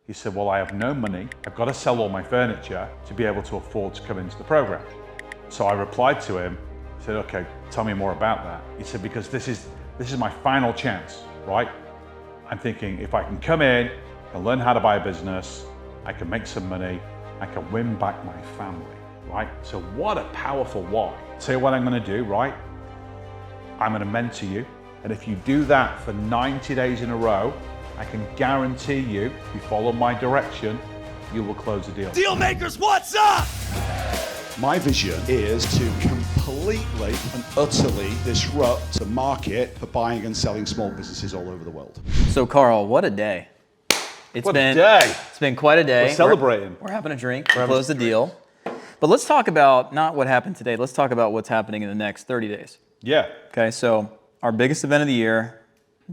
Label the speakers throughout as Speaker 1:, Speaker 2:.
Speaker 1: He said, well, I have no money. I've got to sell all my furniture to be able to afford to come into the program. So I replied to him, I said, okay, tell me more about that. He said, because this is my final chance, right? I'm thinking if I can come in and learn how to buy a business, I can make some money, I can win back my family, right? So what a powerful why. Tell you what I'm gonna do, right? I'm gonna mentor you. And if you do that for 90 days in a row, I can guarantee you, if you follow my direction, you will close a deal.
Speaker 2: Dealmakers, what's up?
Speaker 3: My vision is to completely and utterly disrupt the market for buying and selling small businesses all over the world.
Speaker 4: So Carl, what a day. It's been quite a day.
Speaker 1: We're celebrating.
Speaker 4: We're having a drink to close the deal. But let's talk about not what happened today. Let's talk about what's happening in the next 30 days.
Speaker 1: Yeah.
Speaker 4: Okay, so our biggest event of the year,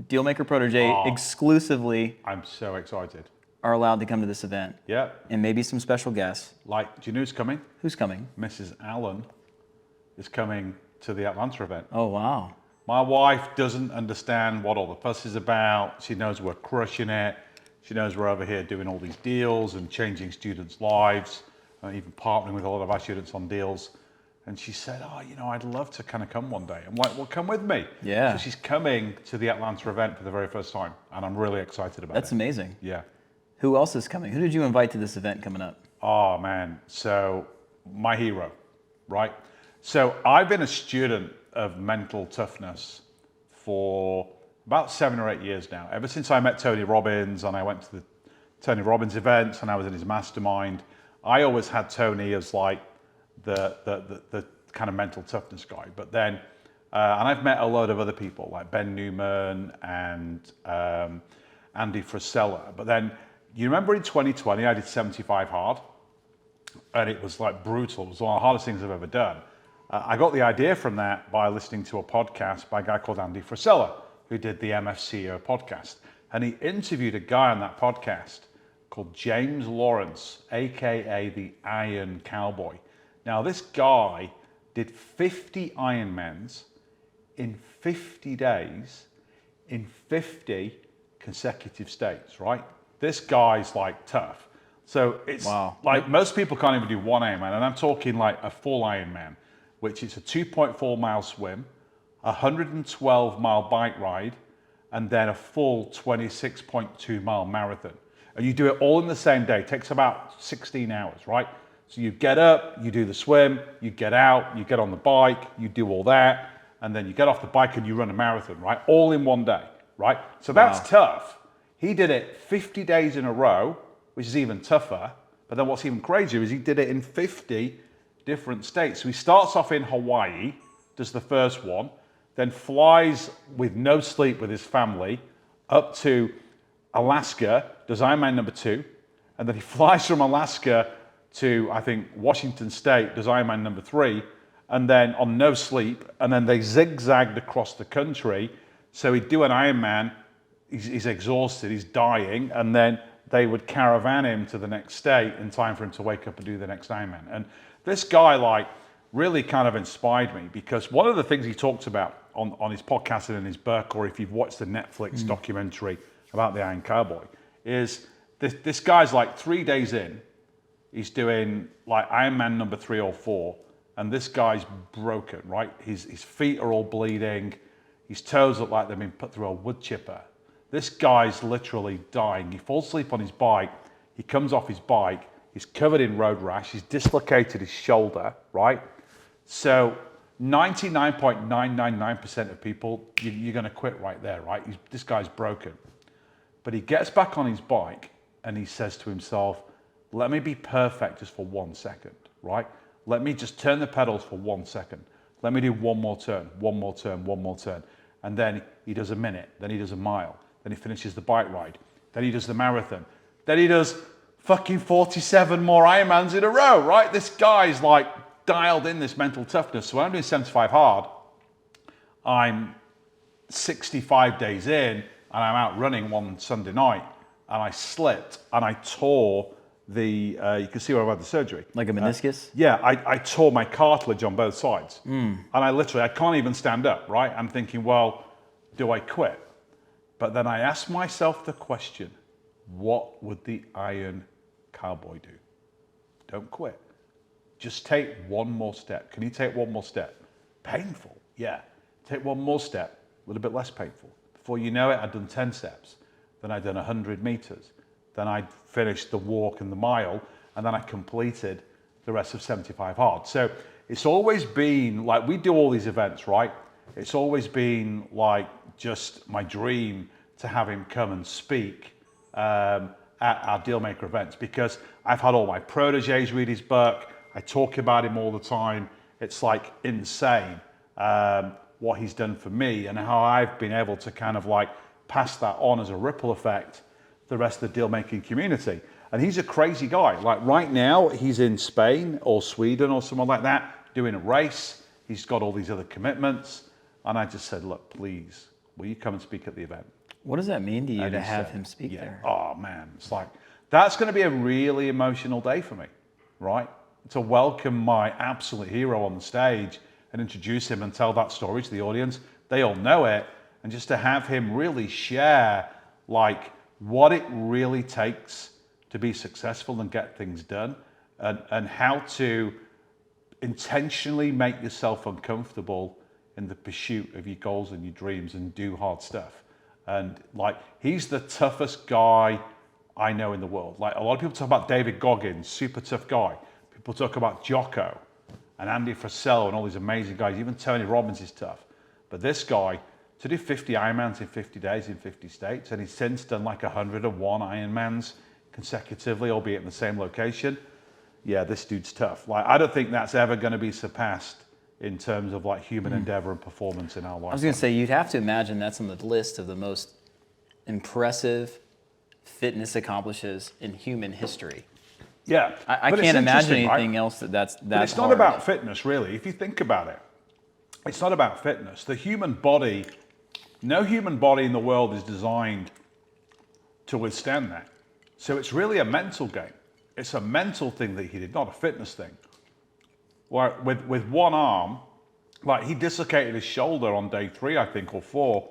Speaker 4: Dealmaker Protégé exclusively
Speaker 1: I'm so excited.
Speaker 4: are allowed to come to this event.
Speaker 1: Yeah.
Speaker 4: And maybe some special guests.
Speaker 1: Like, do you know who's coming?
Speaker 4: Who's coming?
Speaker 1: Mrs. Allen is coming to the Atlanta event.
Speaker 4: Oh, wow.
Speaker 1: My wife doesn't understand what all the fuss is about. She knows we're crushing it. She knows we're over here doing all these deals and changing students' lives, even partnering with a lot of our students on deals. And she said, oh, you know, I'd love to kind of come one day. I'm like, well, come with me.
Speaker 4: Yeah.
Speaker 1: So she's coming to the Atlanta event for the very first time. And I'm really excited about it.
Speaker 4: That's amazing.
Speaker 1: Yeah.
Speaker 4: Who else is coming? Who did you invite to this event coming up?
Speaker 1: Oh, man. So my hero, right? So I've been a student of mental toughness for about 7 or 8 years now. Ever since I met Tony Robbins and I went to the Tony Robbins events and I was in his mastermind, I always had Tony as like the kind of mental toughness guy. But then, and I've met a load of other people like Ben Newman and Andy Frisella. But then, you remember in 2020, I did 75 hard and it was like brutal. It was one of the hardest things I've ever done. I got the idea from that by listening to a podcast by a guy called Andy Frisella, who did the MFCEO podcast. And he interviewed a guy on that podcast called James Lawrence, AKA the Iron Cowboy. Now this guy did 50 Ironmans in 50 days in 50 consecutive states, right? This guy's like tough. So it's like most people can't even do one Ironman, and I'm talking like a full Ironman, which is a 2.4 mile swim, a 112 mile bike ride, and then a full 26.2 mile marathon. And you do it all in the same day. It takes about 16 hours, right? So you get up, you do the swim, you get out, you get on the bike, you do all that, and then you get off the bike and you run a marathon, right? All in one day, right? So that's tough. He did it 50 days in a row, which is even tougher. But then what's even crazier is he did it in 50 different states. So he starts off in Hawaii, does the first one, then flies with no sleep with his family up to Alaska, does Ironman number 2, and then he flies from Alaska to, I think, Washington State, does Ironman number 3, and then on no sleep, and then they zigzagged across the country. So he'd do an Ironman, he's exhausted, he's dying, and then they would caravan him to the next state in time for him to wake up and do the next Ironman. And this guy, like, really kind of inspired me because one of the things he talks about on his podcast and in his book, or if you've watched the Netflix documentary about the Iron Cowboy, is this guy's like 3 days in, he's doing like Ironman number 3 or 4, and this guy's broken, right? His feet are all bleeding, his toes look like they've been put through a wood chipper. This guy's literally dying. He falls asleep on his bike, he comes off his bike, he's covered in road rash, he's dislocated his shoulder, right? So 99.999% of people, you're gonna quit right there, right? This guy's broken. But he gets back on his bike and he says to himself, let me be perfect just for 1 second, right? Let me just turn the pedals for 1 second. Let me do one more turn, one more turn, one more turn. And then he does a minute, then he does a mile, then he finishes the bike ride, then he does the marathon, then he does fucking 47 more Ironmans in a row, right? This guy's like dialed in this mental toughness. So when I'm doing 75 hard, I'm 65 days in and I'm out running one Sunday night and I slipped and I tore the, you can see where I've had the surgery.
Speaker 4: Like a meniscus?
Speaker 1: Yeah, I tore my cartilage on both sides. And I can't even stand up, right? I'm thinking, well, do I quit? But then I asked myself the question, what would the iron cowboy do? Don't quit. Just take one more step. Can you take one more step? Painful, yeah. Take one more step, a little bit less painful. Before you know it, I'd done 10 steps. Then I'd done 100 meters. Then I'd finished the walk and the mile, and then I completed the rest of 75 hard. So it's always been like, we do all these events, right? It's always been like just my dream to have him come and speak at our Dealmaker events, because I've had all my protégés read his book. I talk about him all the time. It's like insane what he's done for me and how I've been able to kind of like pass that on as a ripple effect to the rest of the deal making community. And he's a crazy guy. Like right now, he's in Spain or Sweden or somewhere like that, doing a race. He's got all these other commitments. And I just said, look, please, will you come and speak at the event?
Speaker 4: What does that mean to you
Speaker 1: And
Speaker 4: to
Speaker 1: he
Speaker 4: have
Speaker 1: said,
Speaker 4: him speak
Speaker 1: yeah.
Speaker 4: there?
Speaker 1: Oh man, it's like, that's going to be a really emotional day for me, right? To welcome my absolute hero on the stage and introduce him and tell that story to the audience. They all know it. And just to have him really share like what it really takes to be successful and get things done, and how to intentionally make yourself uncomfortable in the pursuit of your goals and your dreams and do hard stuff. And like, he's the toughest guy I know in the world. Like a lot of people talk about David Goggins, super tough guy. People talk about Jocko and Andy Frisell and all these amazing guys. Even Tony Robbins is tough. But this guy, to do 50 Ironmans in 50 days in 50 states, and he's since done like 101 Ironmans consecutively, albeit in the same location. Yeah, this dude's tough. Like, I don't think that's ever going to be surpassed in terms of like human endeavor and performance in our life.
Speaker 4: I was going to say, you'd have to imagine that's on the list of the most impressive fitness accomplishes in human history.
Speaker 1: Yeah.
Speaker 4: I
Speaker 1: but
Speaker 4: can't
Speaker 1: it's
Speaker 4: imagine
Speaker 1: interesting,
Speaker 4: anything
Speaker 1: right?
Speaker 4: else that's
Speaker 1: But it's not
Speaker 4: hard.
Speaker 1: about fitness, really. If you think about it, it's not about fitness. The human body, no human body in the world is designed to withstand that. So it's really a mental game. It's a mental thing that he did, not a fitness thing. Where with one arm, like he dislocated his shoulder on day 3, I think, or 4.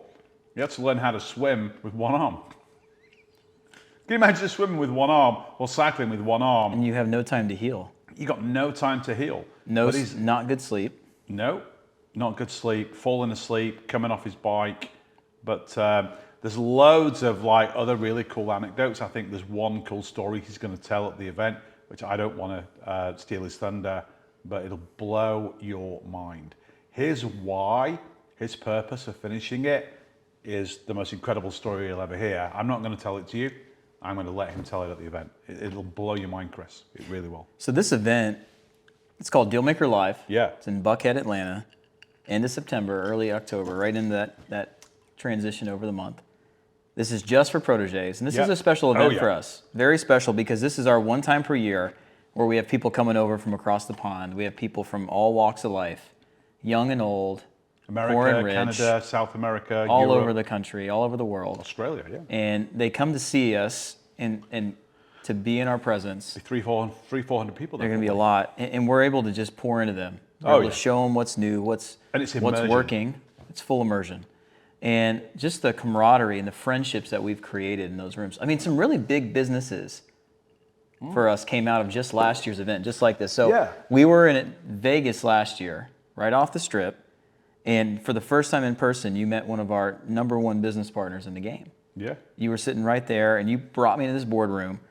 Speaker 1: He had to learn how to swim with one arm. Can you imagine swimming with one arm or cycling with one arm?
Speaker 4: And you have no time to heal.
Speaker 1: You got no time to heal.
Speaker 4: No,
Speaker 1: But he's,
Speaker 4: not good sleep.
Speaker 1: no, not good sleep, falling asleep, coming off his bike. But there's loads of like other really cool anecdotes. I think there's one cool story he's going to tell at the event, which I don't want to steal his thunder, but it'll blow your mind. Here's why his purpose of finishing it is the most incredible story you'll ever hear. I'm not going to tell it to you. I'm going to let him tell it at the event. It'll blow your mind, Chris. It really will.
Speaker 4: So this event, it's called Dealmaker Live.
Speaker 1: Yeah.
Speaker 4: It's in Buckhead, Atlanta, end of September, early October, right in that transition over the month. This is just for protégés, and this is a special event for us. Very special, because this is our one time per year where we have people coming over from across the pond. We have people from all walks of life, young and old, poor and
Speaker 1: America,
Speaker 4: rich,
Speaker 1: Canada, South America,
Speaker 4: all
Speaker 1: Europe,
Speaker 4: over the country, all over the world.
Speaker 1: Australia, yeah.
Speaker 4: And they come to see us and to be in our presence.
Speaker 1: 300-400 people.
Speaker 4: They're going to be a lot, and we're able to just pour into them. We're able to show them what's new, what's working. It's full immersion, and just the camaraderie and the friendships that we've created in those rooms. I mean, some really big businesses for us came out of just last year's event, just like this. So we were in Vegas last year, right off the strip, and for the first time in person, you met one of our #1 business partners in the game.
Speaker 1: Yeah.
Speaker 4: You were sitting right there, and you brought me into this boardroom.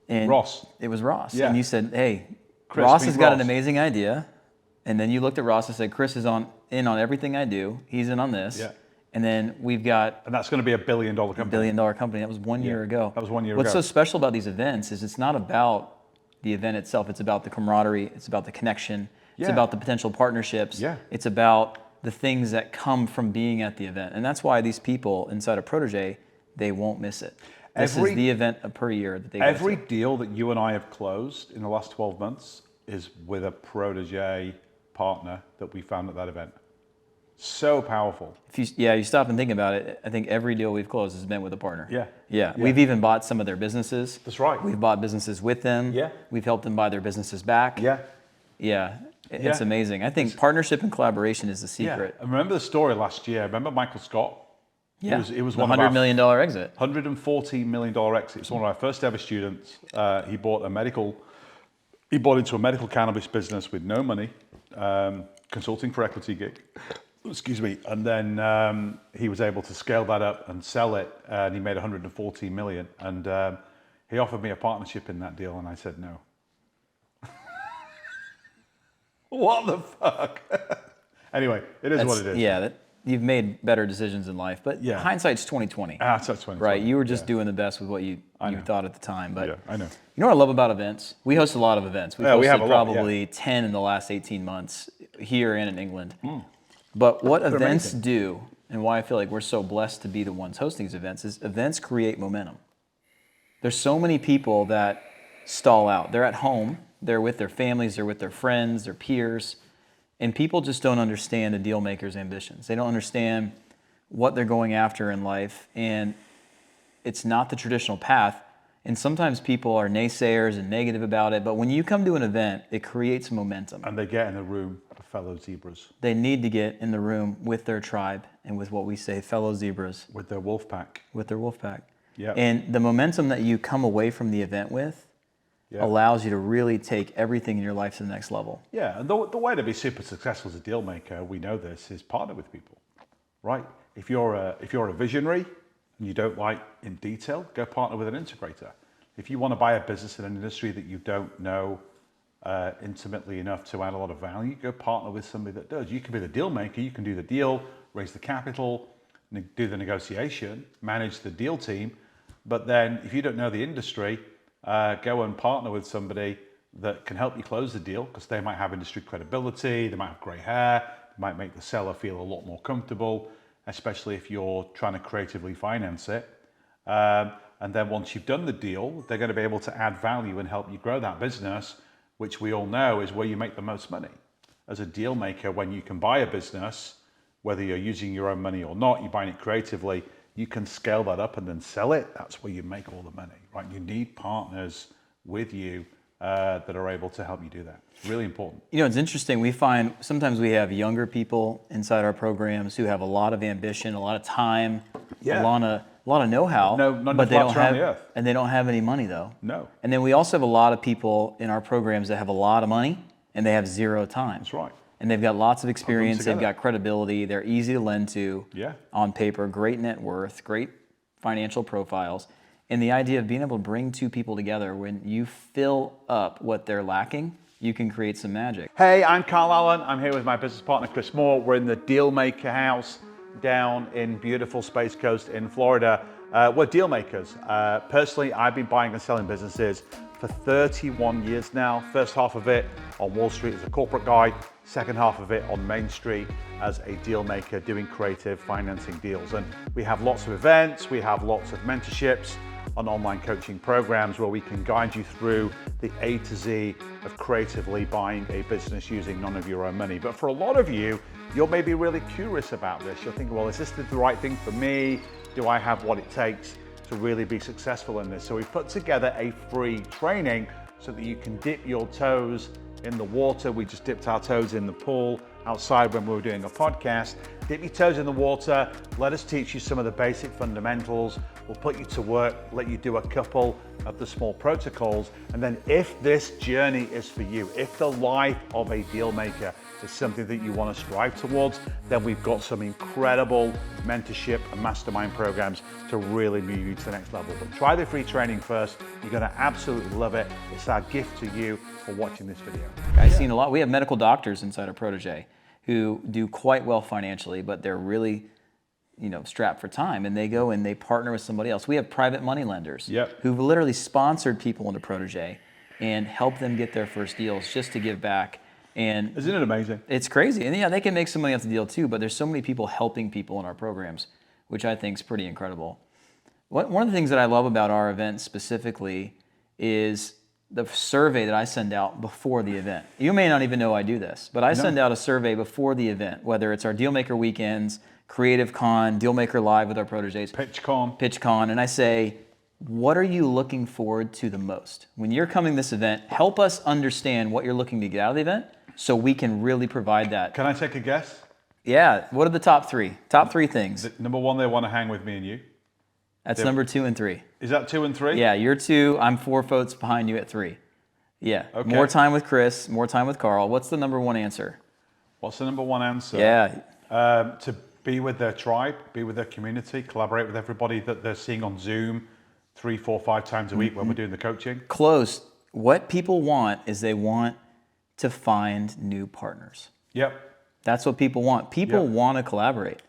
Speaker 4: And
Speaker 1: Ross.
Speaker 4: It was Ross.
Speaker 1: Yeah.
Speaker 4: And you said, hey,
Speaker 1: Chris,
Speaker 4: Ross has got an
Speaker 1: Ross.
Speaker 4: amazing idea. And then you looked at Ross and said, Chris is in on everything I do. He's in on this.
Speaker 1: Yeah.
Speaker 4: And then we've got
Speaker 1: And that's going to be $1 billion
Speaker 4: a
Speaker 1: company.
Speaker 4: $1 billion company. That was 1 year ago.
Speaker 1: That was 1 year
Speaker 4: What's
Speaker 1: ago.
Speaker 4: so special about these events is it's not about the event itself. It's about the camaraderie. It's about the connection. It's
Speaker 1: Yeah.
Speaker 4: about the potential partnerships.
Speaker 1: Yeah.
Speaker 4: It's about the things that come from being at the event. And that's why these people inside a protégé, they won't miss it. This is the event per year that they go
Speaker 1: Every
Speaker 4: to.
Speaker 1: deal that you and I have closed in the last 12 months is with a protégé partner that we found at that event. So powerful.
Speaker 4: If you stop and think about it, I think every deal we've closed has been with a partner.
Speaker 1: Yeah.
Speaker 4: We've even bought some of their businesses.
Speaker 1: That's right.
Speaker 4: We've bought businesses with them.
Speaker 1: Yeah.
Speaker 4: We've helped them buy their businesses back.
Speaker 1: Yeah.
Speaker 4: It's amazing. I think partnership and collaboration is the secret.
Speaker 1: I remember the story last year. Remember Michael Scott?
Speaker 4: Yeah,
Speaker 1: It was
Speaker 4: the
Speaker 1: one of our
Speaker 4: $100 million exit.
Speaker 1: $114 million exit. It's one of our first ever students. He bought into a medical cannabis business with no money, consulting for equity gig. Excuse me. And then he was able to scale that up and sell it, and he made 114 million. And he offered me a partnership in that deal, and I said no. What the fuck? Anyway, it is what it is.
Speaker 4: Yeah, you've made better decisions in life, but hindsight's 2020.
Speaker 1: Hindsight's 2020.
Speaker 4: Right, you were just doing the best with what you thought at the time. But
Speaker 1: yeah, I know.
Speaker 4: You know what I love about events? We host a lot of events. We
Speaker 1: have a lot,
Speaker 4: probably 10 in the last 18 months here and in England. But what events do, and why I feel like we're so blessed to be the ones hosting these events, is events create momentum. There's so many people that stall out. They're at home, they're with their families, they're with their friends, their peers, and people just don't understand the deal maker's ambitions. They don't understand what they're going after in life, and it's not the traditional path. And sometimes people are naysayers and negative about it, but when you come to an event, it creates momentum.
Speaker 1: And they get in a room of fellow zebras.
Speaker 4: They need to get in the room with their tribe and with what we say, fellow zebras.
Speaker 1: With their wolf pack.
Speaker 4: With their wolf pack.
Speaker 1: Yeah.
Speaker 4: And the momentum that you come away from the event with allows you to really take everything in your life to the next level.
Speaker 1: Yeah, and the way to be super successful as a deal maker, we know this, is partner with people, right? If you're a visionary and you don't like in detail, go partner with an integrator. If you want to buy a business in an industry that you don't know intimately enough to add a lot of value, go partner with somebody that does. You can be the deal maker, you can do the deal, raise the capital, do the negotiation, manage the deal team, but then if you don't know the industry, go and partner with somebody that can help you close the deal, because they might have industry credibility, they might have grey hair, they might make the seller feel a lot more comfortable, especially if you're trying to creatively finance it. And then once you've done the deal, they're going to be able to add value and help you grow that business, which we all know is where you make the most money. As a deal maker, when you can buy a business, whether you're using your own money or not, you're buying it creatively, you can scale that up and then sell it. That's where you make all the money, right? You need partners with you that are able to help you do that. Really important.
Speaker 4: You know, it's interesting. We find sometimes we have younger people inside our programs who have a lot of ambition, a lot of time, a lot of know-how,
Speaker 1: but they don't have,
Speaker 4: and they don't have any money though.
Speaker 1: No.
Speaker 4: And then we also have a lot of people in our programs that have a lot of money and they have zero time.
Speaker 1: That's right.
Speaker 4: And they've got lots of experience, they've got credibility, they're easy to lend to on paper, great net worth, great financial profiles. And the idea of being able to bring two people together, when you fill up what they're lacking, you can create some magic.
Speaker 1: Hey, I'm Carl Allen. I'm here with my business partner, Chris Moore. We're in the Dealmaker house down in beautiful Space Coast in Florida. We're deal makers. Personally, I've been buying and selling businesses for 31 years now. First half of it on Wall Street as a corporate guy, second half of it on Main Street as a deal maker doing creative financing deals. And we have lots of events, we have lots of mentorships and online coaching programs where we can guide you through the A to Z of creatively buying a business using none of your own money. But for a lot of you, you're maybe really curious about this. You're thinking, well, is this the right thing for me? Do I have what it takes to really be successful in this? So we've put together a free training so that you can dip your toes in the water. We just dipped our toes in the pool outside when we were doing a podcast. Dip your toes in the water. Let us teach you some of the basic fundamentals. We'll put you to work, let you do a couple of the small protocols. And then if this journey is for you, if the life of a deal maker is something that you want to strive towards, then we've got some incredible mentorship and mastermind programs to really move you to the next level. But try the free training first. You're going to absolutely love it. It's our gift to you for watching this video.
Speaker 4: I've seen a lot. We have medical doctors inside our protege who do quite well financially, but they're really, strapped for time, and they go and they partner with somebody else. We have private money lenders who've literally sponsored people into protege and help them get their first deals just to give back. And
Speaker 1: isn't it amazing?
Speaker 4: It's crazy. And they can make some money off the deal too, but there's so many people helping people in our programs, which I think is pretty incredible. One of the things that I love about our event specifically is the survey that I send out before the event. You may not even know I do this, but I send out a survey before the event, whether it's our Dealmaker weekends, CreativeCon, Dealmaker Live with our protégés, PitchCon, and I say, what are you looking forward to the most? When you're coming to this event, help us understand what you're looking to get out of the event so we can really provide that.
Speaker 1: Can I take a guess?
Speaker 4: Yeah. What are the top three? Top three things.
Speaker 1: Number one, they want to hang with me and you.
Speaker 4: That's number 2 and 3.
Speaker 1: Is that 2 and 3?
Speaker 4: Yeah, you're 2. I'm 4 votes behind you at 3. Yeah.
Speaker 1: Okay.
Speaker 4: More time with Chris, more time with Carl. What's the number 1 answer?
Speaker 1: What's the number 1 answer?
Speaker 4: Yeah.
Speaker 1: To be with their tribe, be with their community, collaborate with everybody that they're seeing on Zoom 3, 4, 5 times a week when we're doing the coaching.
Speaker 4: Close. What people want is they want to find new partners.
Speaker 1: Yep.
Speaker 4: That's what people want. People want to collaborate.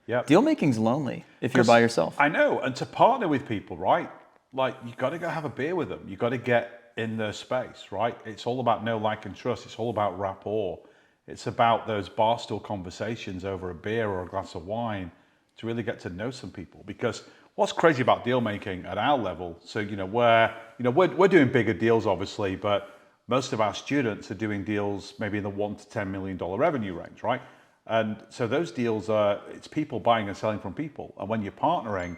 Speaker 1: Yep.
Speaker 4: Deal making's lonely if you're by yourself.
Speaker 1: I know, and to partner with people, right? Like, you got to go have a beer with them. You got to get in their space, right? It's all about know, like, and trust. It's all about rapport. It's about those barstool conversations over a beer or a glass of wine to really get to know some people. Because what's crazy about deal making at our level, so we're doing bigger deals, obviously, but most of our students are doing deals maybe in the $1 to $10 million revenue range, right? And so those deals it's people buying and selling from people. And when you're partnering,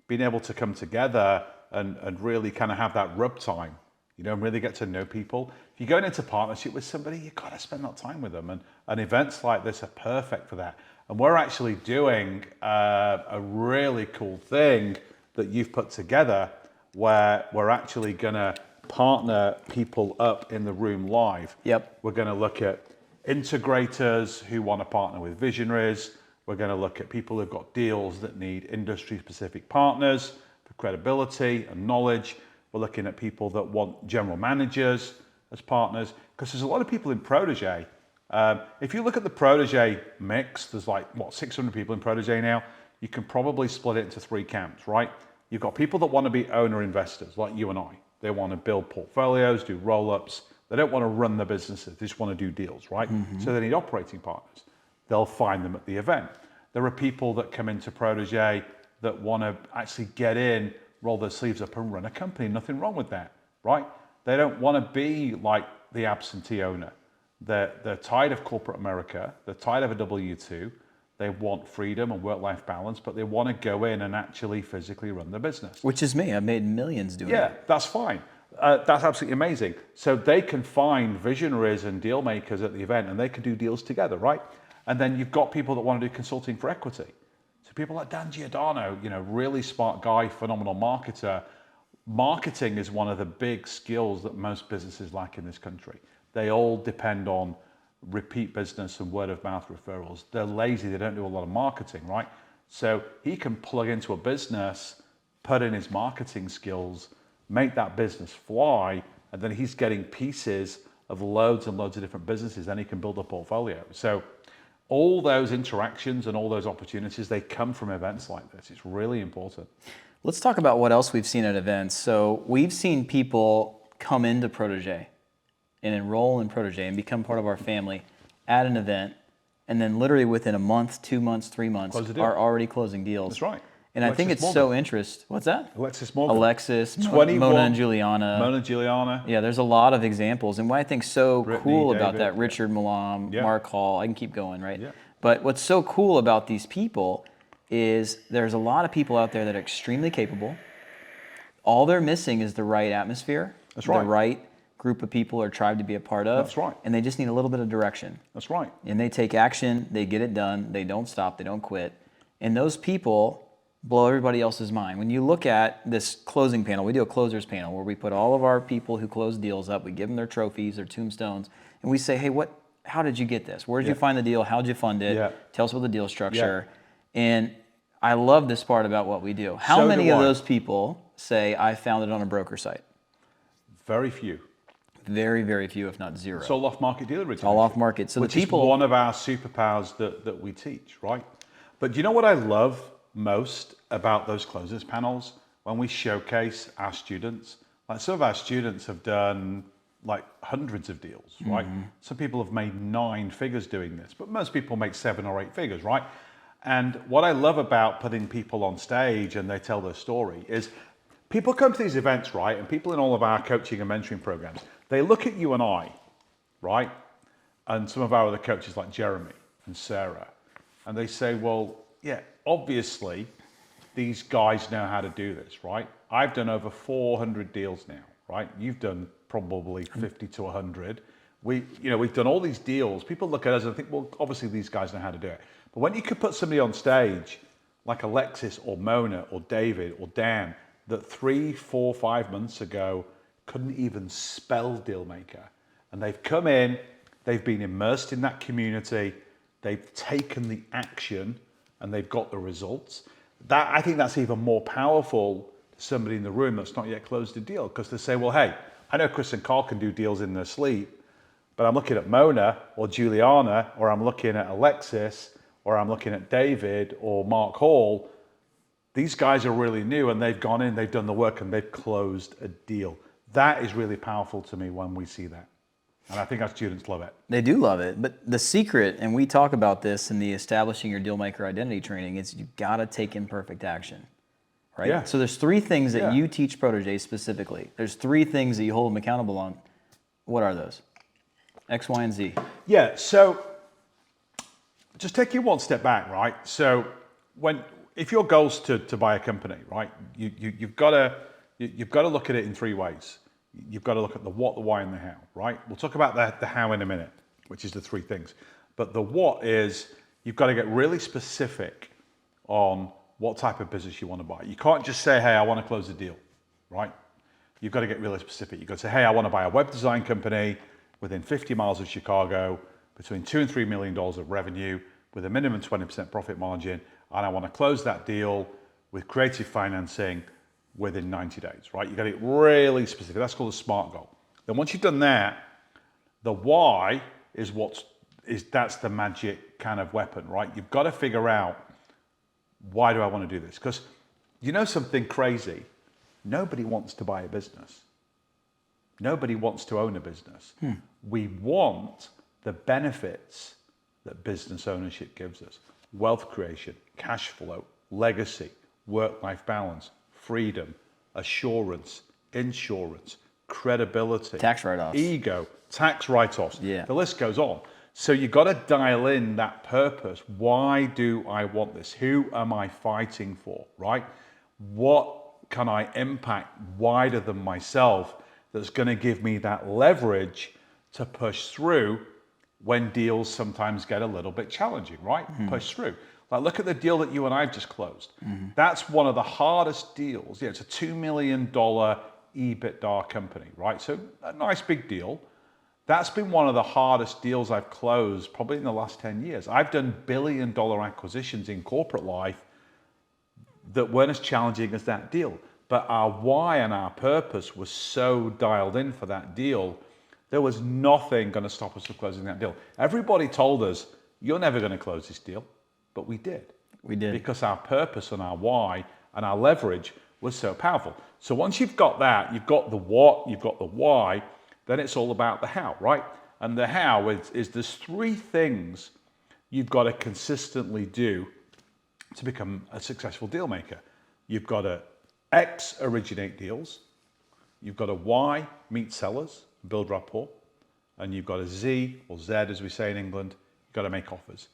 Speaker 1: being able to come together and really kind of have that rub time, and really get to know people. If you're going into partnership with somebody, you've got to spend that time with them. And events like this are perfect for that. And we're actually doing a really cool thing that you've put together where we're actually going to partner people up in the room live.
Speaker 4: Yep.
Speaker 1: We're going to look at integrators who want to partner with visionaries. We're going to look at people who've got deals that need industry-specific partners for credibility and knowledge. We're looking at people that want general managers as partners, because there's a lot of people in Protégé. If you look at the Protégé mix, there's 600 people in Protégé now. You can probably split it into 3 camps, right? You've got people that want to be owner investors, like you and I. They want to build portfolios, do roll-ups. They don't want to run the businesses. They just want to do deals, right? So they need operating partners. They'll find them at the event. There are people that come into Protégé that want to actually get in, roll their sleeves up and run a company. Nothing wrong with that, right? They don't want to be like the absentee owner. They're tired of corporate America. They're tired of a W-2. They want freedom and work-life balance, but they want to go in and actually physically run the business.
Speaker 4: Which is me. I've made millions doing it.
Speaker 1: Yeah, that's fine. That's absolutely amazing. So they can find visionaries and deal makers at the event, and they can do deals together, right? And then you've got people that want to do consulting for equity. So people like Dan Giordano, really smart guy, phenomenal marketer. Marketing is one of the big skills that most businesses lack in this country. They all depend on repeat business and word of mouth referrals. They're lazy, they don't do a lot of marketing, right? So he can plug into a business, put in his marketing skills, make that business fly, and then he's getting pieces of loads and loads of different businesses, then he can build a portfolio. So all those interactions and all those opportunities, they come from events like this. It's really important.
Speaker 4: Let's talk about what else we've seen at events. So we've seen people come into Protégé and enroll in Protégé and become part of our family at an event, and then literally within a month, 2 months, 3 months are already closing deals.
Speaker 1: That's right.
Speaker 4: And I think it's so interesting. What's that?
Speaker 1: Alexis Morgan.
Speaker 4: Mona and Juliana.
Speaker 1: Mona and Juliana.
Speaker 4: Yeah, there's a lot of examples. And what I think so
Speaker 1: Brittany,
Speaker 4: cool about
Speaker 1: David,
Speaker 4: that, Richard Malam, Mark Hall, I can keep going, right?
Speaker 1: Yeah.
Speaker 4: But what's so cool about these people is there's a lot of people out there that are extremely capable. All they're missing is the right atmosphere.
Speaker 1: That's right.
Speaker 4: The right group of people or tribe to be a part of.
Speaker 1: That's right.
Speaker 4: And they just need a little bit of direction.
Speaker 1: That's right.
Speaker 4: And they take action, they get it done, they don't stop, they don't quit. And those people blow everybody else's mind. When you look at this closing panel, we do a closers panel where we put all of our people who close deals up, we give them their trophies, their tombstones, and we say, hey, how did you get this? Where did you find the deal? How did you fund it?
Speaker 1: Yeah.
Speaker 4: Tell us about the deal structure. Yeah. And I love this part about what we do. How many of those people say, I found it on a broker site?
Speaker 1: Very few.
Speaker 4: Very, very few, if not zero.
Speaker 1: It's all off-market deal origination.
Speaker 4: All off-market. So
Speaker 1: which
Speaker 4: the people,
Speaker 1: is one of our superpowers that we teach, right? But do you know what I love most about those closers panels? When we showcase our students, like some of our students have done like hundreds of deals, right? Some people have made 9 figures doing this, but most people make 7 or 8 figures, right? And what I love about putting people on stage and they tell their story is people come to these events, right? And people in all of our coaching and mentoring programs, they look at you and I, right? And some of our other coaches like Jeremy and Sarah, and they say, well, yeah, obviously these guys know how to do this, right? I've done over 400 deals now, right? You've done probably 50 to 100. we've done all these deals. People look at us and think, well, obviously these guys know how to do it. But when you could put somebody on stage like Alexis or Mona or David or Dan that 3, 4, 5 months ago couldn't even spell Dealmaker, and they've come in, they've been immersed in that community, they've taken the action, and they've got the results. I think that's even more powerful to somebody in the room that's not yet closed a deal, because they say, well, hey, I know Chris and Carl can do deals in their sleep, but I'm looking at Mona or Juliana, or I'm looking at Alexis, or I'm looking at David or Mark Hall. These guys are really new, and they've gone in, they've done the work, and they've closed a deal. That is really powerful to me when we see that. And I think our students love it.
Speaker 4: They do love it. But the secret, and we talk about this in the Establishing Your Dealmaker Identity training, is you've got to take imperfect action, right?
Speaker 1: Yeah.
Speaker 4: So there's 3 things that you teach protégés specifically. There's 3 things that you hold them accountable on. What are those? X, Y, and Z.
Speaker 1: Yeah, so just taking one step back, right? So if your goal's to buy a company, right, you've got to look at it in 3 ways. You've got to look at the what, the why, and the how, right? We'll talk about the how in a minute, which is the 3 things. But the what is, you've got to get really specific on what type of business you want to buy. You can't just say, hey, I want to close a deal, right? You've got to get really specific. You've got to say, hey, I want to buy a web design company within 50 miles of Chicago, between $2 and $3 million of revenue, with a minimum 20% profit margin, and I want to close that deal with creative financing within 90 days, right? You've got to get really specific. That's called a SMART goal. Then once you've done that, the why is that's the magic kind of weapon, right? You've got to figure out, why do I want to do this? Because you know something crazy? Nobody wants to buy a business. Nobody wants to own a business. We want the benefits that business ownership gives us. Wealth creation, cash flow, legacy, work-life balance, freedom, assurance, insurance, credibility,
Speaker 4: tax write-offs,
Speaker 1: ego, tax write-offs.
Speaker 4: Yeah.
Speaker 1: The list goes on. So you got to dial in that purpose. Why do I want this? Who am I fighting for, right? What can I impact wider than myself that's going to give me that leverage to push through when deals sometimes get a little bit challenging, right? Push through. Like, look at the deal that you and I just closed. That's one of the hardest deals. Yeah, it's a $2 million EBITDA company, right? So a nice big deal. That's been one of the hardest deals I've closed probably in the last 10 years. I've done billion-dollar acquisitions in corporate life that weren't as challenging as that deal. But our why and our purpose was so dialed in for that deal, there was nothing going to stop us from closing that deal. Everybody told us, you're never going to close this deal. But we did.
Speaker 4: We did.
Speaker 1: Because our purpose and our why and our leverage was so powerful. So once you've got that, you've got the what, you've got the why, then it's all about the how, right? And the how is there's 3 things you've got to consistently do to become a successful deal maker. You've got to X, originate deals. You've got a Y, meet sellers, build rapport. And you've got a Z, or Z as we say in England, you've got to make offers.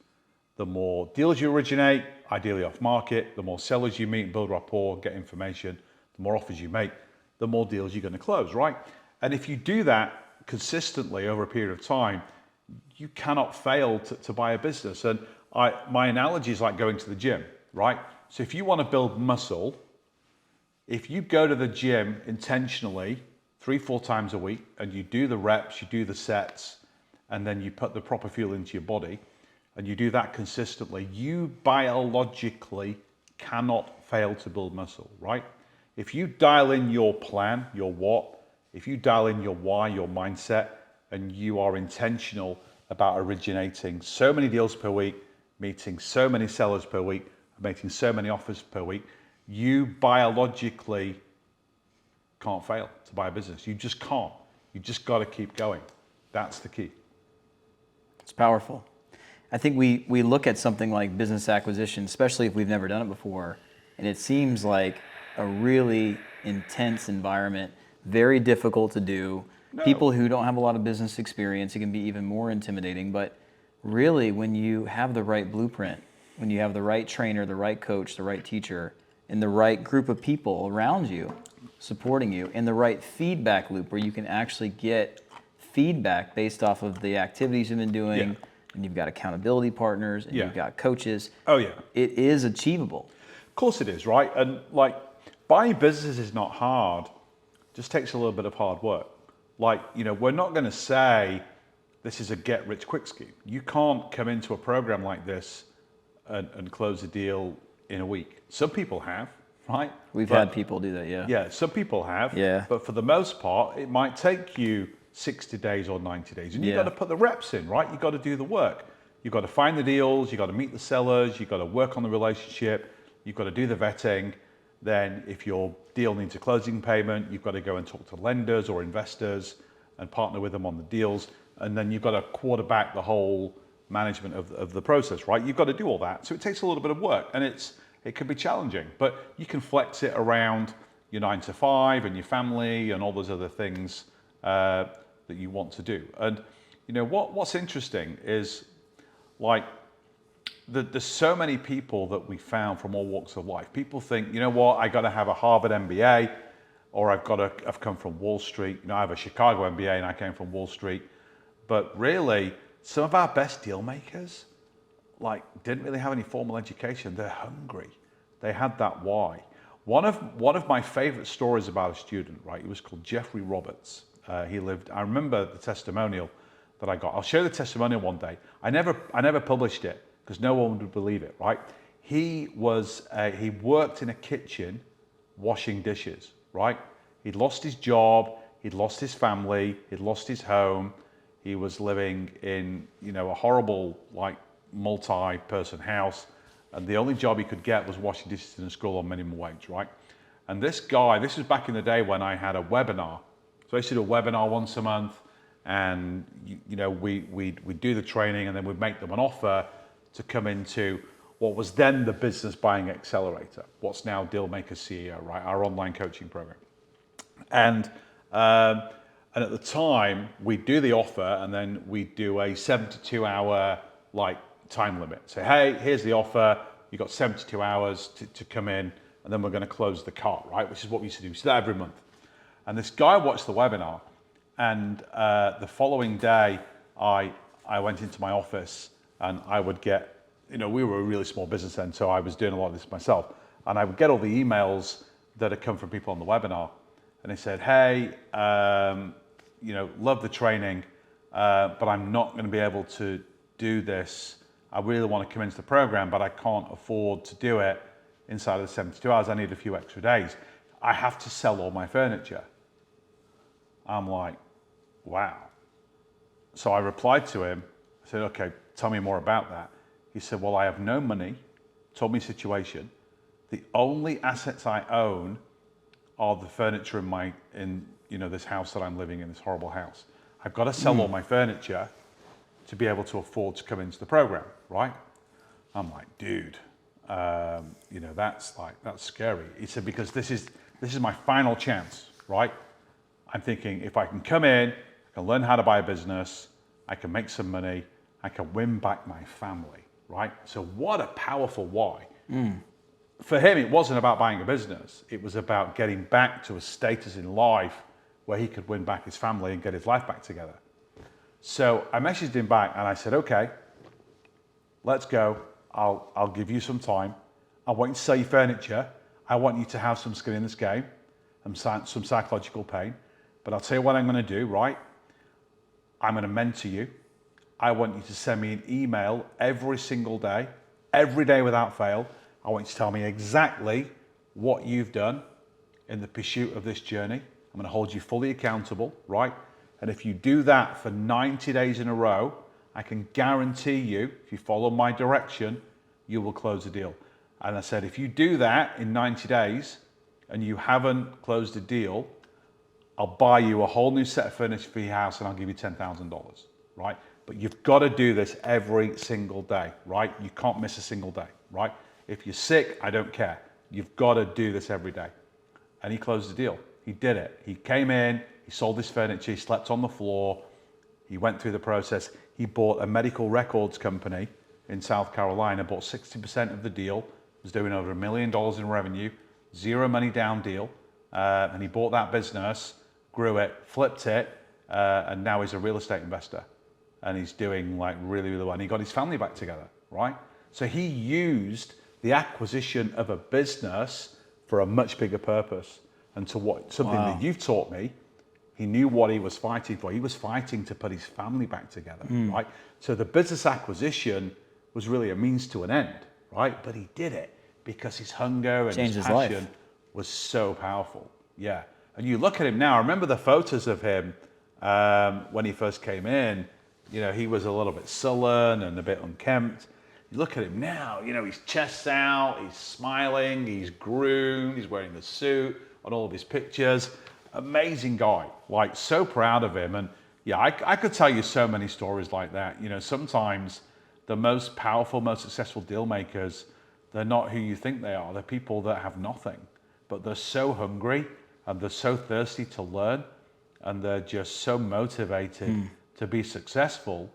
Speaker 1: The more deals you originate, ideally off market, the more sellers you meet, build rapport, get information, the more offers you make, the more deals you're going to close, right? And if you do that consistently over a period of time, you cannot fail to buy a business. And my analogy is like going to the gym, right? So if you want to build muscle, if you go to the gym intentionally 3-4 times a week and you do the reps, you do the sets, and then you put the proper fuel into your body, and you do that consistently, you biologically cannot fail to build muscle, right? If you dial in your plan, your what, if you dial in your why, your mindset, and you are intentional about originating so many deals per week, meeting so many sellers per week, making so many offers per week, you biologically can't fail to buy a business. You just can't. You just got to keep going. That's the key.
Speaker 4: It's powerful. I think we look at something like business acquisition, especially if we've never done it before, and it seems like a really intense environment, very difficult to do. No. People who don't have a lot of business experience, it can be even more intimidating. But really, when you have the right blueprint, when you have the right trainer, the right coach, the right teacher, and the right group of people around you supporting you, and the right feedback loop where you can actually get feedback based off of the activities you've been doing,
Speaker 1: Yeah.
Speaker 4: and you've got accountability partners, and
Speaker 1: Yeah.
Speaker 4: you've got coaches.
Speaker 1: Oh yeah.
Speaker 4: It is achievable.
Speaker 1: Of course it is, right? And like buying businesses is not hard. It just takes a little bit of hard work. Like, we're not going to say this is a get rich quick scheme. You can't come into a program like this and close a deal in a week. Some people have, right?
Speaker 4: We've had people do that, yeah.
Speaker 1: Yeah, some people have.
Speaker 4: Yeah.
Speaker 1: But for the most part, it might take you 60 days or 90 days. And you've
Speaker 4: Yeah.
Speaker 1: got to put the reps in, right? You've got to do the work. You've got to find the deals. You've got to meet the sellers. You've got to work on the relationship. You've got to do the vetting. Then if your deal needs a closing payment, you've got to go and talk to lenders or investors and partner with them on the deals. And then you've got to quarterback the whole management of the process, right? You've got to do all that. So it takes a little bit of work, and it can be challenging, but you can flex it around your 9 to 5 and your family and all those other things that you want to do. And what's interesting is like there's so many people that we found from all walks of life. People think, I got to have a Harvard MBA, or I've come from Wall Street. I have a Chicago MBA and I came from Wall Street. But really, some of our best deal makers, didn't really have any formal education. They're hungry. They had that why. One of my favorite stories about a student, right? He was called Jeffrey Roberts. I remember the testimonial that I got. I'll share the testimonial one day. I never published it because no one would believe it, right? He worked in a kitchen washing dishes, right? He'd lost his job. He'd lost his family. He'd lost his home. He was living in, a horrible, multi-person house, and the only job he could get was washing dishes in a school on minimum wage, right? And this was back in the day when I had a webinar. So I used to do a webinar once a month, and we'd do the training, and then we'd make them an offer to come into what was then the Business Buying Accelerator, what's now Dealmaker CEO, right? Our online coaching program. And at the time, we'd do the offer, and then we'd do a 72-hour time limit. Say, hey, here's the offer. You've got 72 hours to come in, and then we're going to close the cart, right? Which is what we used to do. We used to do that every month. And this guy watched the webinar, and the following day, I went into my office, and I would get, we were a really small business then, so I was doing a lot of this myself, and I would get all the emails that had come from people on the webinar, and they said, hey, love the training, but I'm not going to be able to do this. I really want to come into the program, but I can't afford to do it inside of the 72 hours. I need a few extra days. I have to sell all my furniture. I'm like, wow. So I replied to him. I said, okay, tell me more about that. He said, well, I have no money. Told me the situation. The only assets I own are the furniture in this house that I'm living in, this horrible house. I've got to sell all my furniture to be able to afford to come into the program, right? I'm like, dude, that's scary. He said, because this is my final chance, right? I'm thinking if I can come in, I can learn how to buy a business, I can make some money, I can win back my family, right? So what a powerful why. For him, it wasn't about buying a business. It was about getting back to a status in life where he could win back his family and get his life back together. So I messaged him back and I said, okay, let's go. I'll give you some time. I want you to sell your furniture. I want you to have some skin in this game and some psychological pain. But I'll tell you what I'm going to do, right? I'm going to mentor you. I want you to send me an email every single day, every day without fail. I want you to tell me exactly what you've done in the pursuit of this journey. I'm going to hold you fully accountable, right? And if you do that for 90 days in a row, I can guarantee you, if you follow my direction, you will close the deal. And I said, if you do that in 90 days and you haven't closed a deal, I'll buy you a whole new set of furniture for your house and I'll give you $10,000, right? But you've got to do this every single day, right? You can't miss a single day, right? If you're sick, I don't care. You've got to do this every day. And he closed the deal. He did it. He came in, he sold his furniture, he slept on the floor, he went through the process. He bought a medical records company in South Carolina, bought 60% of the deal, was doing over $1 million in revenue, zero money down deal. And he bought that business, grew it, flipped it, and now he's a real estate investor, and he's doing like really, really well. And he got his family back together, right? So he used the acquisition of a business for a much bigger purpose, and to what something that you've taught me. He knew what he was fighting for. He was fighting to put his family back together, right? So the business acquisition was really a means to an end, right? But he did it because his hunger and his passion was so powerful. Yeah. And you look at him now, I remember the photos of him when he first came in. You know, he was a little bit sullen and a bit unkempt. You look at him now, you know, his chest's out, he's smiling, he's groomed, he's wearing a suit on all of his pictures. Amazing guy, like so proud of him. And yeah, I could tell you so many stories like that. You know, sometimes the most powerful, most successful deal makers, they're not who you think they are. They're people that have nothing, but they're so hungry and they're so thirsty to learn, and they're just so motivated to be successful.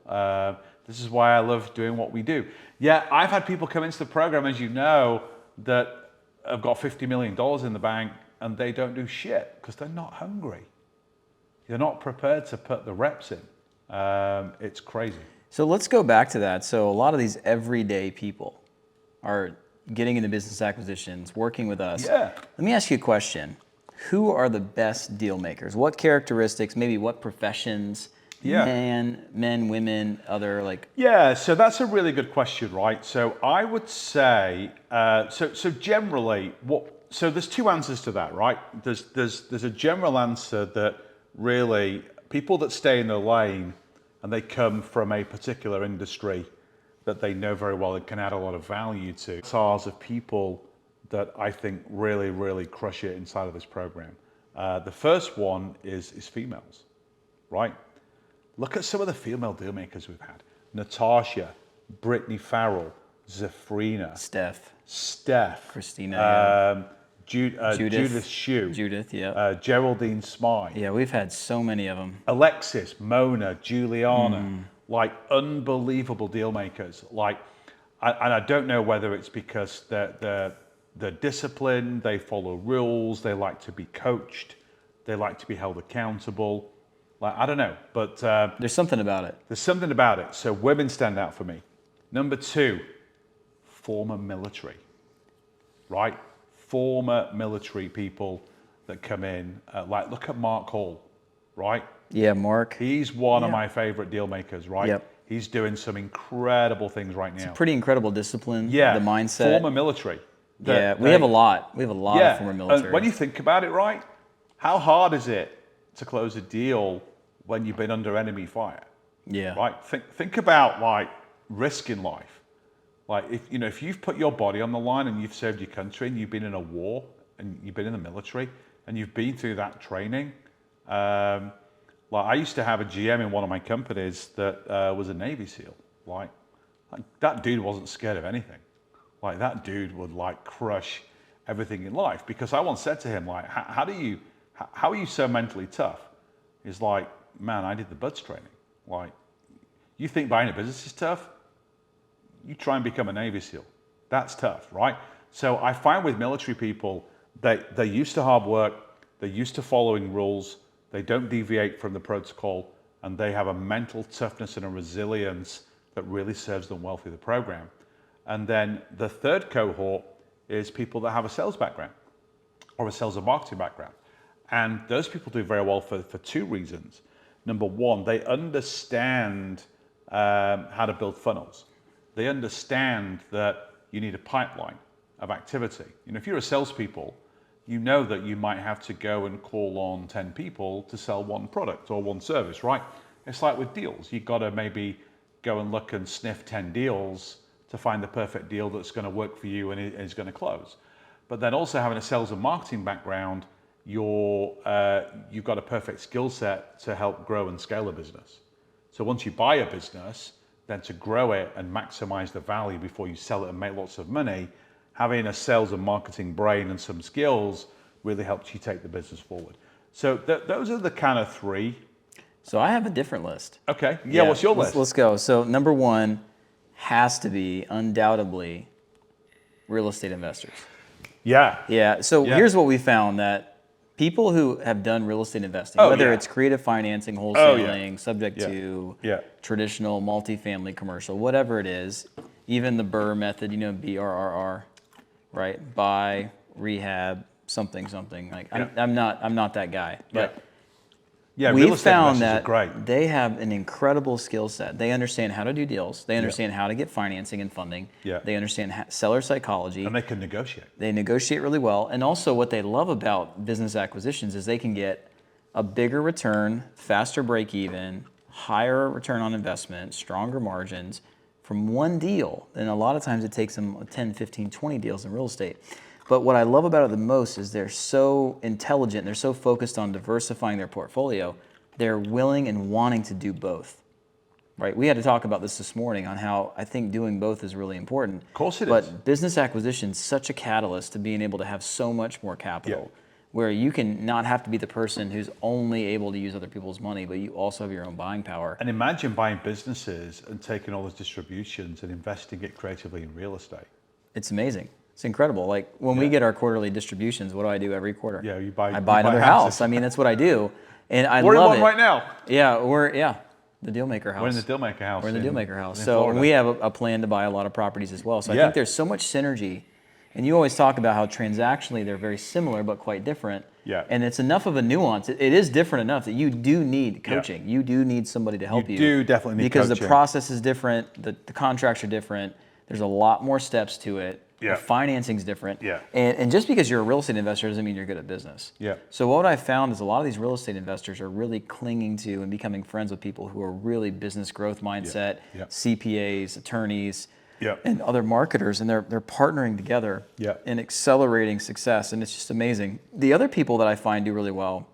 Speaker 1: This is why I love doing what we do. Yeah, I've had people come into the program, as you know, that have got $50 million in the bank, and they don't do shit because they're not hungry. They're not prepared to put the reps in. It's crazy.
Speaker 4: So let's go back to that. So a lot of these everyday people are getting into business acquisitions, working with us.
Speaker 1: Yeah.
Speaker 4: Let me ask you a question. Who are the best deal makers? What characteristics, maybe what professions, men, women, other like...
Speaker 1: Yeah, so that's a really good question, right? So I would say, so generally, so there's two answers to that, right? There's a general answer that really people that stay in their lane and they come from a particular industry that they know very well and can add a lot of value to. SARs of people that I think really, really crush it inside of this program. The first one is females, right? Look at some of the female deal makers we've had. Natasha, Brittany Farrell, Zafrina, Steph,
Speaker 4: Christina,
Speaker 1: Judith Shue, Geraldine Smythe.
Speaker 4: Yeah, we've had so many of them.
Speaker 1: Alexis, Mona, Juliana, like unbelievable deal makers. Like, and I don't know whether it's because they're disciplined, they follow rules, they like to be coached, they like to be held accountable. Like, I don't know, but
Speaker 4: there's something about it.
Speaker 1: There's something about it. So women stand out for me. Number two, former military, right? Former military people that come in. Like, look at Mark Hall, right?
Speaker 4: Yeah, Mark.
Speaker 1: He's one of my favorite deal makers, right?
Speaker 4: Yep.
Speaker 1: He's doing some incredible things right now.
Speaker 4: It's a pretty incredible discipline.
Speaker 1: Yeah.
Speaker 4: The mindset.
Speaker 1: Former military.
Speaker 4: We have a lot. We have a lot of former military.
Speaker 1: And when you think about it, right? How hard is it to close a deal when you've been under enemy fire?
Speaker 4: Yeah.
Speaker 1: Right? Think about like risk in life. Like if you've put your body on the line and you've served your country and you've been in a war and you've been in the military and you've been through that training. Like I used to have a GM in one of my companies that was a Navy SEAL. Like that dude wasn't scared of anything. Like that dude would like crush everything in life, because I once said to him, like, how are you so mentally tough? He's like, man, I did the BUDS training. Like, you think buying a business is tough? You try and become a Navy SEAL. That's tough, right? So I find with military people, they're used to hard work, they're used to following rules, they don't deviate from the protocol, and they have a mental toughness and a resilience that really serves them well through the program. And then the third cohort is people that have a sales background or a sales and marketing background. And those people do very well for two reasons. Number one, they understand how to build funnels. They understand that you need a pipeline of activity. If you're a salespeople, you know that you might have to go and call on 10 people to sell one product or one service, right? It's like with deals. You've got to maybe go and look and sniff 10 deals to find the perfect deal that's going to work for you and is going to close. But then also having a sales and marketing background, you've got a perfect skill set to help grow and scale a business. So once you buy a business, then to grow it and maximize the value before you sell it and make lots of money, having a sales and marketing brain and some skills really helps you take the business forward. So those are the kind of three.
Speaker 4: So I have a different list.
Speaker 1: Okay. Yeah, what's your list?
Speaker 4: Let's go. So number one has to be undoubtedly real estate investors.
Speaker 1: Yeah.
Speaker 4: Yeah. So here's what we found, that People who have done real estate investing, whether it's creative financing, wholesaling, subject to traditional multifamily commercial, whatever it is, even the BRRRR method, you know, BRRR, right? Buy, rehab, something. Like I'm not that guy, but we've found that they have an incredible skill set. They understand how to do deals. They understand how to get financing and funding. They understand seller psychology.
Speaker 1: And they can negotiate.
Speaker 4: They negotiate really well. And also what they love about business acquisitions is they can get a bigger return, faster break even, higher return on investment, stronger margins from one deal. And a lot of times it takes them 10, 15, 20 deals in real estate. But what I love about it the most is they're so intelligent, they're so focused on diversifying their portfolio, they're willing and wanting to do both, right? We had to talk about this morning on how I think doing both is really important.
Speaker 1: Of course it is.
Speaker 4: But business acquisition is such a catalyst to being able to have so much more capital, where you can not have to be the person who's only able to use other people's money, but you also have your own buying power.
Speaker 1: And imagine buying businesses and taking all those distributions and investing it creatively in real estate.
Speaker 4: It's amazing. It's incredible. Like when we get our quarterly distributions, what do I do every quarter?
Speaker 1: Yeah,
Speaker 4: I buy another house. I mean, that's what I do, and I love it.
Speaker 1: We're in one right now.
Speaker 4: Yeah, the Dealmaker house.
Speaker 1: We're in the Dealmaker house.
Speaker 4: We're in the Dealmaker house. So we have a plan to buy a lot of properties as well. So I think there's so much synergy, and you always talk about how transactionally they're very similar but quite different.
Speaker 1: Yeah.
Speaker 4: And it's enough of a nuance. It is different enough that you do need coaching. Yeah. You do need somebody to help you.
Speaker 1: You do definitely need
Speaker 4: coaching.
Speaker 1: Because
Speaker 4: the process is different. The contracts are different. There's a lot more steps to it.
Speaker 1: Yeah.
Speaker 4: The financing's different.
Speaker 1: Yeah.
Speaker 4: And just because you're a real estate investor doesn't mean you're good at business.
Speaker 1: Yeah.
Speaker 4: So what I found is a lot of these real estate investors are really clinging to and becoming friends with people who are really business growth mindset, CPAs, attorneys, and other marketers, and they're partnering together and accelerating success, and it's just amazing. The other people that I find do really well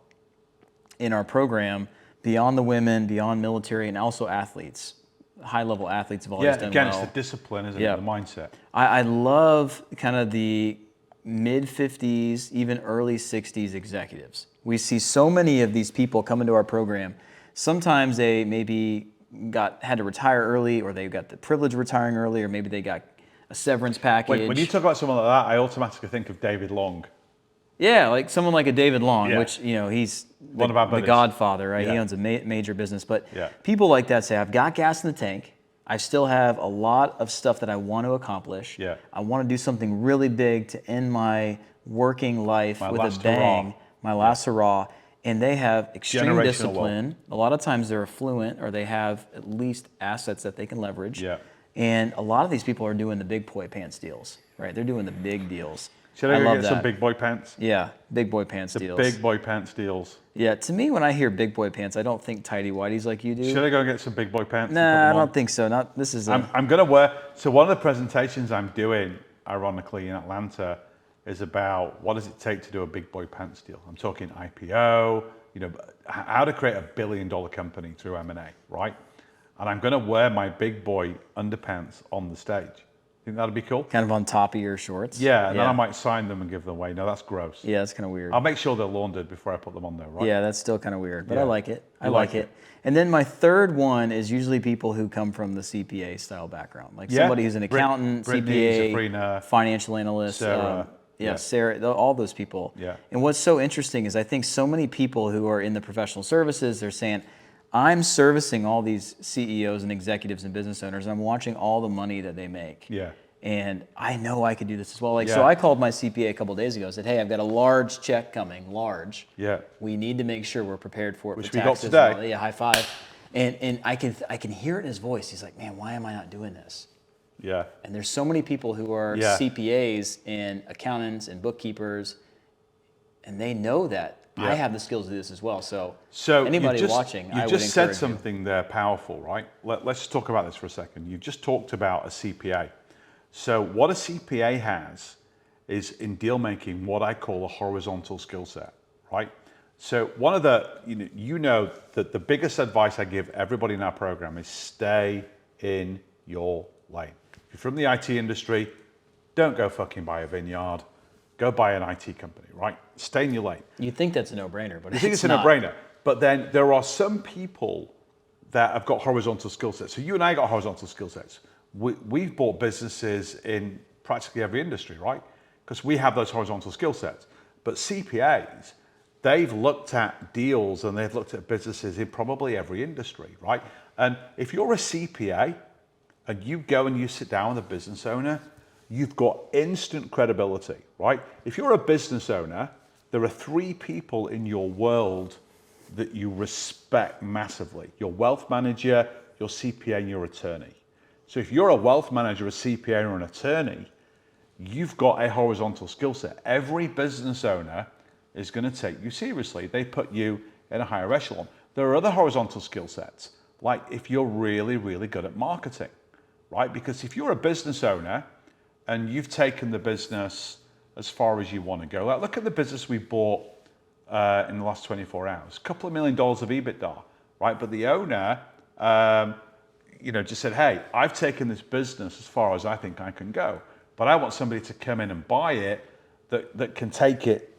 Speaker 4: in our program, beyond the women, beyond military, and also athletes, high-level athletes have always done
Speaker 1: again,
Speaker 4: well.
Speaker 1: it's the discipline, isn't it? The mindset.
Speaker 4: I love kind of the mid-50s, even early 60s executives. We see so many of these people come into our program. Sometimes they maybe had to retire early, or they got the privilege of retiring early, or maybe they got a severance package.
Speaker 1: When you talk about someone like that, I automatically think of David Long.
Speaker 4: Yeah, like someone like a David Long, which, you know, he's the godfather, right? He owns a major business. But people like that say, I've got gas in the tank. I still have a lot of stuff that I want to accomplish. I want to do something really big to end my working life with a bang, my last hurrah. And they have extreme discipline. A lot of times they're affluent, or they have at least assets that they can leverage. And a lot of these people are doing the big boy pants deals, right? They're doing the big deals.
Speaker 1: Should I go get some big boy pants?
Speaker 4: Yeah, big boy pants deals.
Speaker 1: Big boy pants deals.
Speaker 4: Yeah, to me, when I hear big boy pants, I don't think tighty whities like you do.
Speaker 1: Should I go and get some big boy pants?
Speaker 4: Nah, I don't think so. I'm
Speaker 1: going to wear. So one of the presentations I'm doing, ironically, in Atlanta, is about what does it take to do a big boy pants deal. I'm talking IPO, you know, how to create $1 billion company through M&A, right? And I'm going to wear my big boy underpants on the stage. Think that'd be cool?
Speaker 4: Kind of on top of your shorts?
Speaker 1: Yeah, and then I might sign them and give them away. No, that's gross.
Speaker 4: Yeah, that's kind of weird.
Speaker 1: I'll make sure they're laundered before I put them on there, right?
Speaker 4: Yeah, that's still kind of weird, but I like it. I like it. And then my third one is usually people who come from the CPA style background, like somebody who's an accountant, CPA,
Speaker 1: Sabrina,
Speaker 4: financial analyst,
Speaker 1: Sarah.
Speaker 4: Sarah, all those people. And what's so interesting is I think so many people who are in the professional services, they're saying, I'm servicing all these CEOs and executives and business owners, and I'm watching all the money that they make. And I know I could do this as well. So I called my CPA a couple of days ago and said, hey, I've got a large check coming, large. We need to make sure we're prepared for it.
Speaker 1: Which we got today.
Speaker 4: Yeah, high five. And I can hear it in his voice. He's like, man, why am I not doing this? And there's so many people who are CPAs and accountants and bookkeepers, and they know that. I have the skills to do this as well. So anybody watching, I would encourage you. You just said
Speaker 1: something there powerful, right? Let's talk about this for a second. You've just talked about a CPA. So what a CPA has is in deal making what I call a horizontal skill set, right? So one of the, you know that the biggest advice I give everybody in our program is stay in your lane. If you're from the IT industry, don't go fucking buy a vineyard. Go buy an IT company, right? Stay in your lane.
Speaker 4: You think that's a no-brainer, but
Speaker 1: you think it's a no-brainer. But then there are some people that have got horizontal skill sets. So you and I got horizontal skill sets. We've bought businesses in practically every industry, right? Because we have those horizontal skill sets. But CPAs, they've looked at deals and they've looked at businesses in probably every industry, right? And if you're a CPA and you go and you sit down with a business owner, you've got instant credibility, right? If you're a business owner, there are 3 people in your world that you respect massively: your wealth manager, your CPA, and your attorney. So if you're a wealth manager, a CPA, or an attorney, you've got a horizontal skill set. Every business owner is going to take you seriously. They put you in a higher echelon. There are other horizontal skill sets, like if you're really, really good at marketing, right? Because if you're a business owner and you've taken the business as far as you want to go, like look at the business we bought in the last 24 hours, a couple of $1 million of EBITDA, right? But the owner, just said, hey, I've taken this business as far as I think I can go, but I want somebody to come in and buy it that can take it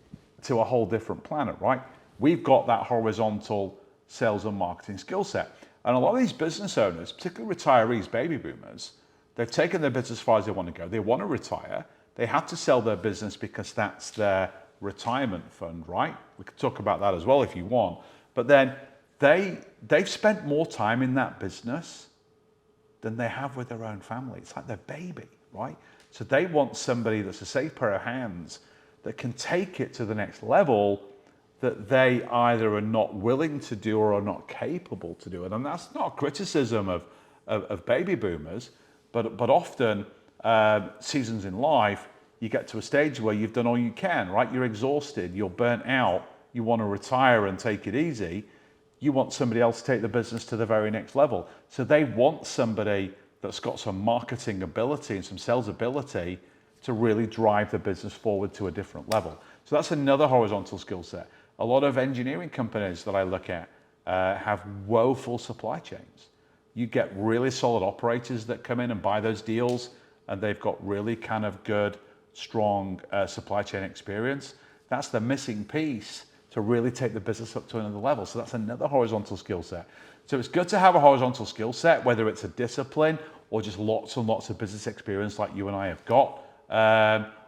Speaker 1: to a whole different planet, right? We've got that horizontal sales and marketing skill set. And a lot of these business owners, particularly retirees, baby boomers, they've taken their business as far as they want to go. They want to retire. They have to sell their business because that's their retirement fund, right? We could talk about that as well if you want. But then they've spent more time in that business than they have with their own family. It's like their baby, right? So they want somebody that's a safe pair of hands that can take it to the next level that they either are not willing to do or are not capable to do it. And that's not a criticism of baby boomers, but often seasons in life, you get to a stage where you've done all you can, right? You're exhausted, you're burnt out, you want to retire and take it easy. You want somebody else to take the business to the very next level. So they want somebody that's got some marketing ability and some sales ability to really drive the business forward to a different level. So that's another horizontal skill set. A lot of engineering companies that I look at have woeful supply chains. You get really solid operators that come in and buy those deals, and they've got really kind of good, strong supply chain experience. That's the missing piece to really take the business up to another level. So that's another horizontal skill set. So it's good to have a horizontal skill set, whether it's a discipline or just lots and lots of business experience like you and I have got,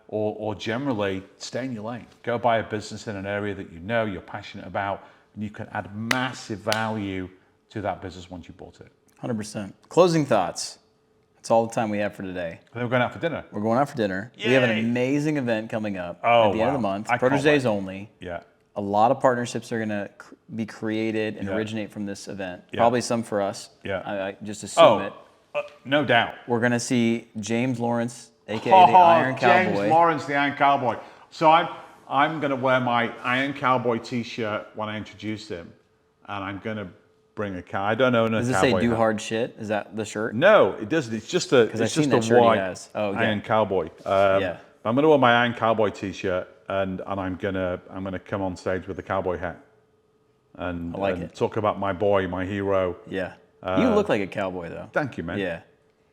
Speaker 1: or generally stay in your lane. Go buy a business in an area that you know you're passionate about, and you can add massive value to that business once you bought it.
Speaker 4: 100%. Closing thoughts. That's all the time we have for today.
Speaker 1: And then we're going out for dinner.
Speaker 4: We're going out for dinner.
Speaker 1: Yay!
Speaker 4: We have an amazing event coming up
Speaker 1: at
Speaker 4: the end of the month. Protégés only.
Speaker 1: Yeah.
Speaker 4: A lot of partnerships are going to be created and originate from this event.
Speaker 1: Yeah.
Speaker 4: Probably some for us.
Speaker 1: Yeah.
Speaker 4: I just assume it.
Speaker 1: No doubt.
Speaker 4: We're going to see James Lawrence, aka the Iron Cowboy.
Speaker 1: James Lawrence, the Iron Cowboy. So I'm going to wear my Iron Cowboy t-shirt when I introduce him, and I'm going to bring a cow. I don't own a cowboy.
Speaker 4: Does it say "Do Hard Shit"? Is that the shirt?
Speaker 1: No, it doesn't. It's just a white Iron Cowboy.
Speaker 4: Yeah.
Speaker 1: I'm going to wear my Iron Cowboy t-shirt, and I'm gonna come on stage with a cowboy hat, and talk about my boy, my hero.
Speaker 4: Yeah. You look like a cowboy though.
Speaker 1: Thank you, man.
Speaker 4: Yeah.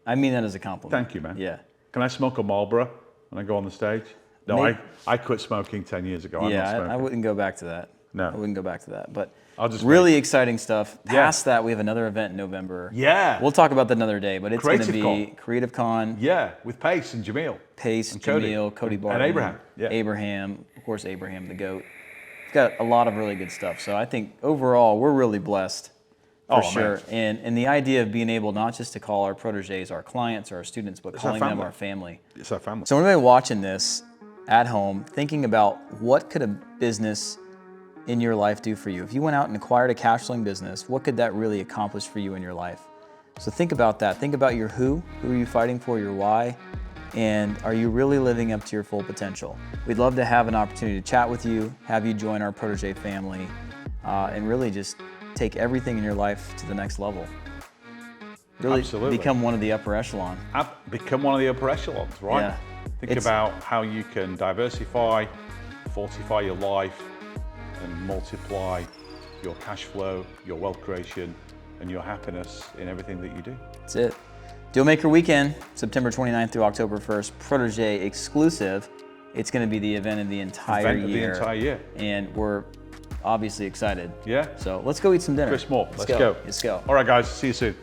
Speaker 4: I mean that as a compliment.
Speaker 1: Thank you, man.
Speaker 4: Yeah.
Speaker 1: Can I smoke a Marlboro when I go on the stage? No, I quit smoking 10 years ago. I'm not smoking.
Speaker 4: I wouldn't go back to that.
Speaker 1: No.
Speaker 4: I wouldn't go back to that. But
Speaker 1: I'll just
Speaker 4: really exciting stuff. Past that, we have another event in November.
Speaker 1: Yeah.
Speaker 4: We'll talk about that another day, but it's going to be CreativeCon.
Speaker 1: Yeah, with Pace and Jamil.
Speaker 4: Pace, and Jamil, Cody Barton.
Speaker 1: And Abraham. Yeah.
Speaker 4: Abraham, of course, Abraham the GOAT. We've got a lot of really good stuff. So I think overall, we're really blessed. For sure. And the idea of being able not just to call our protégés our clients or our students, but calling them our family.
Speaker 1: It's our family.
Speaker 4: So anybody watching this at home, thinking about what could a business in your life do for you? If you went out and acquired a cash flowing business, what could that really accomplish for you in your life? So think about that. Think about your who are you fighting for, your why, and are you really living up to your full potential? We'd love to have an opportunity to chat with you, have you join our protégé family, and really just take everything in your life to the next level. Really become one of the upper echelon.
Speaker 1: Become one of the upper echelons, right?
Speaker 4: Yeah.
Speaker 1: Think about how you can diversify, fortify your life, and multiply your cash flow, your wealth creation, and your happiness in everything that you do.
Speaker 4: That's it. Dealmaker Weekend, September 29th through October 1st, protégé exclusive. It's going to be the event of the entire year. And we're obviously excited.
Speaker 1: Yeah.
Speaker 4: So let's go eat some dinner.
Speaker 1: Chris Moore, let's go.
Speaker 4: Let's go.
Speaker 1: All right, guys, see you soon.